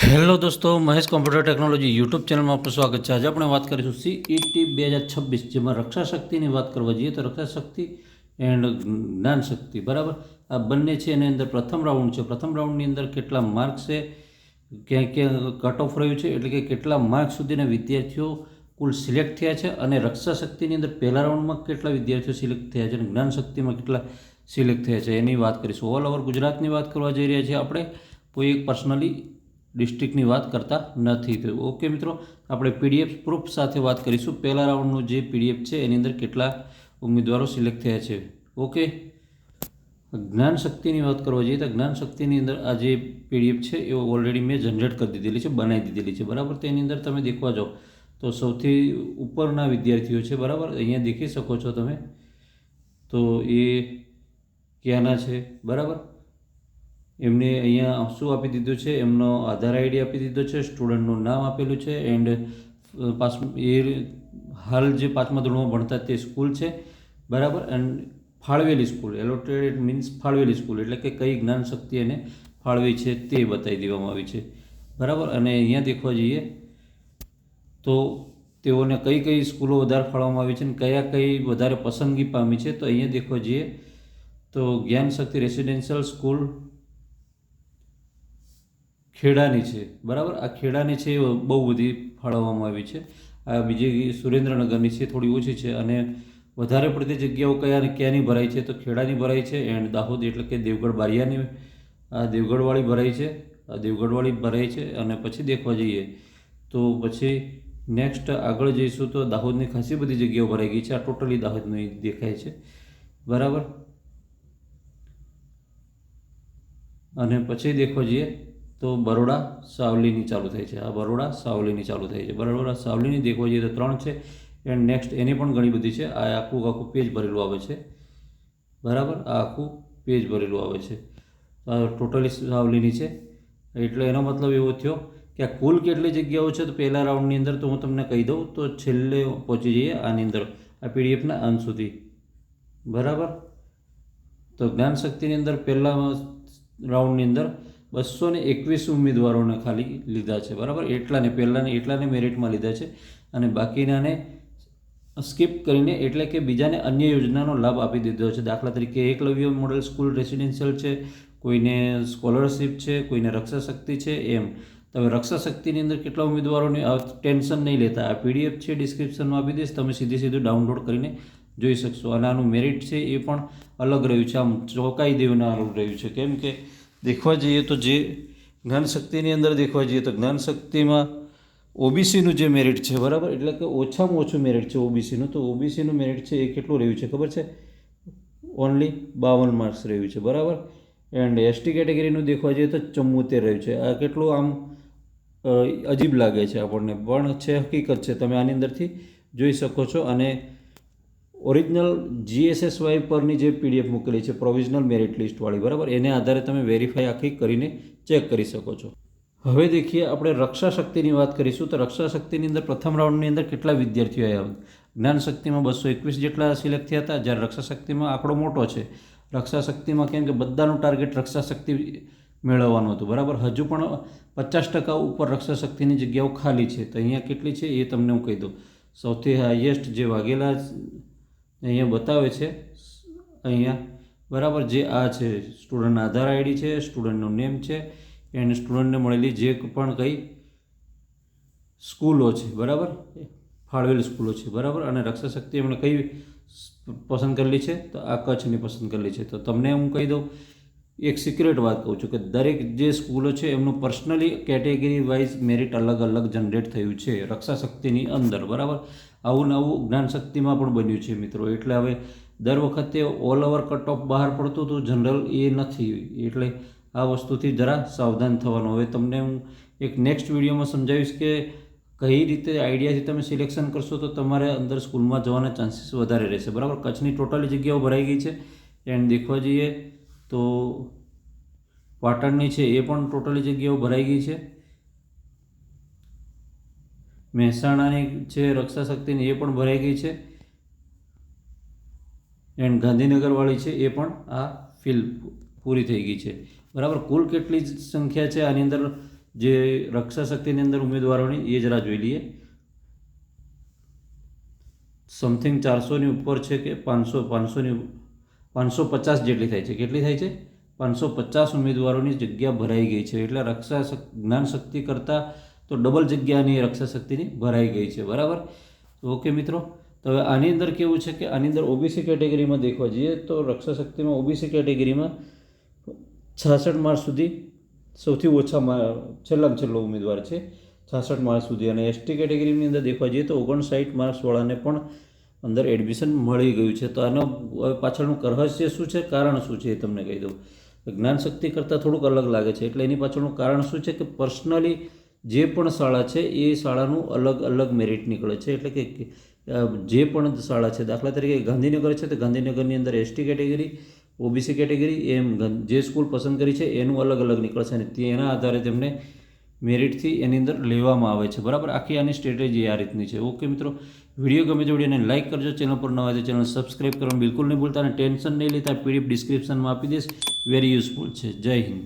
Hello દોસ્તો, Mahesh computer technology YouTube ચેનલમાં આપનું સ્વાગત છે। આજે આપણે વાત કરીશું CET 2026, જેમાં રક્ષા શક્તિની વાત કરવા જઈએ તો રક્ષા શક્તિ એન્ડ જ્ઞાન શક્તિ, બરાબર, આ બંને છે। એની અંદર પ્રથમ રાઉન્ડ છે। પ્રથમ રાઉન્ડની અંદર કેટલા માર્ક્સ છે, ક્યાં ક્યાં કટ ઓફ રહ્યું છે, એટલે કે કેટલા માર્ક સુધીના વિદ્યાર્થીઓ કુલ સિલેક્ટ થયા છે, અને રક્ષા શક્તિની અંદર પહેલા રાઉન્ડમાં કેટલા વિદ્યાર્થીઓ સિલેક્ટ થયા છે અને જ્ઞાન શક્તિમાં કેટલા સિલેક્ટ થયા છે એની વાત કરીશું। ઓલ ઓવર ગુજરાતની વાત કરવા જઈ રહ્યા છીએ આપણે, કોઈ એક પર્સનલી ડિસ્ટ્રિક્ટની વાત કરતા નથી। તો ઓકે મિત્રો, આપણે પીડીએફ પ્રૂફ સાથે વાત કરીશું। પહેલા રાઉન્ડનું જે પીડીએફ છે એની અંદર કેટલા ઉમેદવારો સિલેક્ટ થયા છે। ઓકે, જ્ઞાન શક્તિની વાત કરવા જઈએ તો જ્ઞાન શક્તિની અંદર આ જે પીડીએફ છે એ ઓલરેડી મેં જનરેટ કરી દીધેલી છે, બનાવી દીધેલી છે, બરાબર। તેની અંદર તમે દેખવા જાઓ તો સૌથી ઉપરના વિદ્યાર્થીઓ છે, બરાબર, અહીંયા દેખી શકો છો તમે। તો એ ક્યાંના છે, બરાબર, એમને અહીંયા શું આપી દીધું છે, એમનો આધાર આઈડી આપી દીધો છે, સ્ટુડન્ટનું નામ આપેલું છે, એન્ડ એ હાલ જે 5મા ધોરણમાં ભણતા તે સ્કૂલ છે, બરાબર, એન્ડ ફાળવેલી સ્કૂલ, એલોટેડ મીન્સ ફાળવેલી સ્કૂલ, એટલે કે કઈ જ્ઞાન શક્તિ એને ફાળવી છે તે બતાવી દેવામાં આવી છે, બરાબર। અને અહીંયા દેખવા જઈએ તો તેઓને કઈ કઈ સ્કૂલો વધારે ફાળવવામાં આવી છે અને કઈ વધારે પસંદગી પામી છે, તો અહીંયા દેખવા જઈએ તો જ્ઞાન શક્તિ રેસિડેન્શિયલ સ્કૂલ ખેડાની છે, બરાબર, આ ખેડાની છે એ બહુ બધી ફાળવવામાં આવી છે। આ બીજી સુરેન્દ્રનગરની છે, થોડી ઓછી છે, અને વધારે પડતી જગ્યાઓ ક્યાંની ભરાઈ છે તો ખેડાની ભરાઈ છે, એન્ડ દાહોદ એટલે કે દેવગઢ બારિયાની, આ દેવગઢવાળી ભરાઈ છે, આ દેવગઢવાળી ભરાઈ છે। અને પછી દેખવા જઈએ તો પછી નેક્સ્ટ આગળ જઈશું તો દાહોદની ખાસી બધી જગ્યાઓ ભરાઈ ગઈ છે। આ ટોટલી દાહોદનું દેખાય છે, બરાબર। અને પછી દેખવા જઈએ તો બરોડા સાવલીની ચાલુ થાય છે, આ બરોડા સાવલીની ચાલુ થાય છે, બરોડા સાવલીની દેખવા જઈએ તો 3 છે, એન્ડ નેક્સ્ટ એની પણ ઘણી બધી છે। આ આખું પેજ ભરેલું આવે છે, બરાબર, આ આખું પેજ ભરેલું આવે છે, આ ટોટલી સાવલીની છે। એટલે એનો મતલબ એવો થયો કે આ કુલ કેટલી જગ્યાઓ છે, તો પહેલા રાઉન્ડની અંદર તો હું તમને કહી દઉં તો છેલ્લે પહોંચી જઈએ આની અંદર, આ પીડીએફના અંત સુધી, બરાબર। તો જ્ઞાન શક્તિની અંદર પહેલા રાઉન્ડની અંદર 221 ઉમેદવારોને ખાલી લીધા છે, બરાબર, એટલાને મેરિટમાં લીધા છે, અને બાકીનાને સ્કીપ કરીને, એટલે કે બીજાને અન્ય યોજનાનો લાભ આપી દીધો છે। દાખલા તરીકે એકલવ્ય મોડેલ સ્કૂલ રેસિડેન્શિયલ છે, કોઈને સ્કોલરશિપ છે, કોઈને રક્ષા શક્તિ છે, એમ। તમે રક્ષા શક્તિની અંદર કેટલા ઉમેદવારોને ટેન્શન નહીં લેતા, આ પીડીએફ છે ડિસ્ક્રિપ્શનમાં આપી દઈશ, તમે સીધું ડાઉનલોડ કરીને જોઈ શકશો। અને આનું મેરિટ છે એ પણ અલગ રહ્યું છે, આમ ચોંકાઈ દેનારું રહ્યું છે, કેમ કે દેખવા જઈએ તો જે જ્ઞાન શક્તિની અંદર દેખવા જઈએ તો જ્ઞાન શક્તિમાં ઓબીસીનું જે મેરિટ છે, બરાબર, એટલે કે ઓછામાં ઓછું મેરિટ છે ઓબીસીનું, તો ઓબીસીનું મેરિટ છે એ કેટલું રહ્યું છે ખબર છે, ઓનલી 52 માર્ક્સ રહ્યું છે, બરાબર। એન્ડ એસટી કેટેગરીનું દેખવા જઈએ તો 74 રહ્યું છે। આ કેટલું આમ અજીબ લાગે છે આપણને, પણ છે, હકીકત છે, તમે આની અંદરથી જોઈ શકો છો। અને ઓરિજિનલ GSSY પરની જે પીડીએફ મૂકેલી છે પ્રોવિઝનલ મેરિટ લિસ્ટવાળી, બરાબર, એને આધારે તમે વેરીફાઈ આખી કરીને ચેક કરી શકો છો। હવે દેખીએ આપણે રક્ષા શક્તિની વાત કરીશું તો રક્ષા શક્તિની અંદર પ્રથમ રાઉન્ડની અંદર કેટલા વિદ્યાર્થીઓ આવ્યા। જ્ઞાન શક્તિમાં 221 જેટલા સિલેક્ટ થયા હતા, જ્યારે રક્ષા શક્તિમાં આંકડો મોટો છે। રક્ષા શક્તિમાં કેમ કે બધાનું ટાર્ગેટ રક્ષા શક્તિ મેળવવાનું હતું, બરાબર, હજુ પણ 50% ઉપર રક્ષા શક્તિની જગ્યાઓ ખાલી છે। તો અહીંયા કેટલી છે એ તમને હું કહી દઉં। સૌથી હાઈએસ્ટ જે વાઘેલા અહીંયા બતાવે છે અહીંયા, બરાબર, જે આ છે સ્ટુડન્ટ આધાર આઈડી છે, સ્ટુડન્ટનું નેમ છે, એન્ડ સ્ટુડન્ટને મળેલી જે પણ કઈ સ્કૂલો છે, બરાબર, ફાળવેલી સ્કૂલો છે, બરાબર, અને રક્ષા શક્તિ એમણે કઈ પસંદ કરેલી છે તો આ કચ્છની પસંદ કરેલી છે। તો તમને હું કહી દઉં, એક સિક્રેટ વાત કહું છું કે દરેક જે સ્કૂલો છે એમનું પર્સનલી કેટેગરી વાઇઝ મેરિટ અલગ અલગ જનરેટ થયું છે રક્ષા શક્તિની અંદર, બરાબર। આવું નવું જ્ઞાન શક્તિમાં પણ બન્યું છે મિત્રો। એટલે હવે દર વખતે ઓલ ઓવર કટ ઓફ બહાર પડતું હતું, જનરલ એ નથી, એટલે આ વસ્તુથી જરા સાવધાન થવાનું। હવે તમને હું એક નેક્સ્ટ વિડીયોમાં સમજાવીશ કે કઈ રીતે આઈડિયાથી તમે સિલેક્શન કરશો તો તમારે અંદર સ્કૂલમાં જવાના ચાન્સીસ વધારે રહેશે, બરાબર। કચ્છની ટોટલી જગ્યાઓ ભરાઈ ગઈ છે, એન્ડ દેખવા જઈએ તો પાટણની છે એ પણ ટોટલી જગ્યાઓ ભરાઈ ગઈ છે, મહેસાણાની છે રક્ષા શક્તિની એ પણ ભરાઈ ગઈ છે, એન્ડ ગાંધીનગરવાળી છે એ પણ આ ફિલ પૂરી થઈ ગઈ છે, બરાબર। કુલ કેટલી સંખ્યા છે આની અંદર જે રક્ષા શક્તિની અંદર ઉમેદવારોની એ જરા જોઈ લઈએ. સમથિંગ 400ની ઉપર છે કે 550 જેટલી થાય છે. કેટલી થાય છે? 550 ઉમેદવારોની જગ્યા ભરાઈ ગઈ છે. એટલે જ્ઞાન શક્તિ કરતાં તો ડબલ જગ્યાની રક્ષા શક્તિની ભરાઈ ગઈ છે. બરાબર. ઓકે મિત્રો, તો હવે આની અંદર કેવું છે કે આની અંદર ઓબીસી કેટેગરીમાં દેખવા જઈએ તો રક્ષા શક્તિમાં ઓબીસી કેટેગરીમાં 66 માર્ક સુધી સૌથી ઓછા છેલ્લામાં છેલ્લો ઉમેદવાર છે, 66 માર્ક સુધી. અને એસટી કેટેગરીની અંદર દેખવા જઈએ તો 59 માર્ક્સવાળાને પણ અંદર એડમિશન મળી ગયું છે. તો આનો પાછળનું રહસ્ય શું છે, કારણ શું છે એ તમને કહી દઉં. જ્ઞાન શક્તિ કરતાં થોડુંક અલગ લાગે છે. એટલે એની પાછળનું કારણ શું છે કે પર્સનલી જે પણ શાળા છે એ શાળાનું અલગ અલગ મેરિટ નીકળે છે. એટલે કે જે પણ શાળા છે, દાખલા તરીકે ગાંધીનગર છે તો ગાંધીનગરની અંદર એસટી કેટેગરી, ઓબીસી કેટેગરી, એમ જે સ્કૂલ પસંદ કરી છે એનું અલગ અલગ નીકળશે અને તેના આધારે તેમને મેરિટથી એની અંદર લેવામાં આવે છે. બરાબર. આખી આની સ્ટ્રેટેજી આ રીતની છે. ઓકે મિત્રો, વિડીયો ગમે તો વિડીયોને લાઇક કરજો. ચેનલ પર નવા હોય તો ચેનલ સબસ્ક્રાઈબ કરવાનું બિલકુલ નહીં ભૂલતા અને ટેન્શન નહીં લેતા. પીડીએફ ડિસ્ક્રિપ્શનમાં આપી દઈશ. વેરી યુઝફુલ છે. જય હિન્દ.